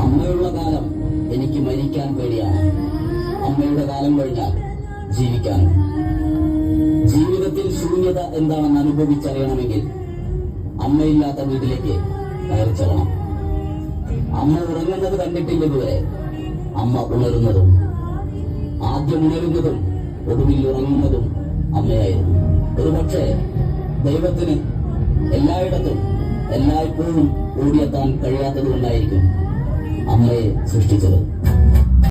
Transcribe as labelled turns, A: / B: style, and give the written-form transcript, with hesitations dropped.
A: അമ്മയുള്ള കാലം എനിക്ക് മരിക്കാൻ പേടിയാണ്. അമ്മയുടെ കാലം കഴിഞ്ഞാൽ ജീവിക്കാനും. ജീവിതത്തിൽ ശൂന്യത എന്താണെന്ന് അനുഭവിച്ചറിയണമെങ്കിൽ അമ്മയില്ലാത്ത വീട്ടിലേക്ക് കയറി ചെല്ലണം. അമ്മ ഉറങ്ങുന്നത് കണ്ടിട്ടില്ലതുവരെ അമ്മ ഉണരുന്നതും ആദ്യം ഉണരുന്നതും ഒടുവിൽ ഉറങ്ങുന്നതും അമ്മയായിരുന്നു. ഒരുപക്ഷെ ദൈവത്തിന് എല്ലായിടത്തും എല്ലായ്പ്പോഴും ഓടിയെത്താൻ കഴിയാത്തതുകൊണ്ടായിരിക്കും അമ്മയെ സൃഷ്ടിച്ചത്.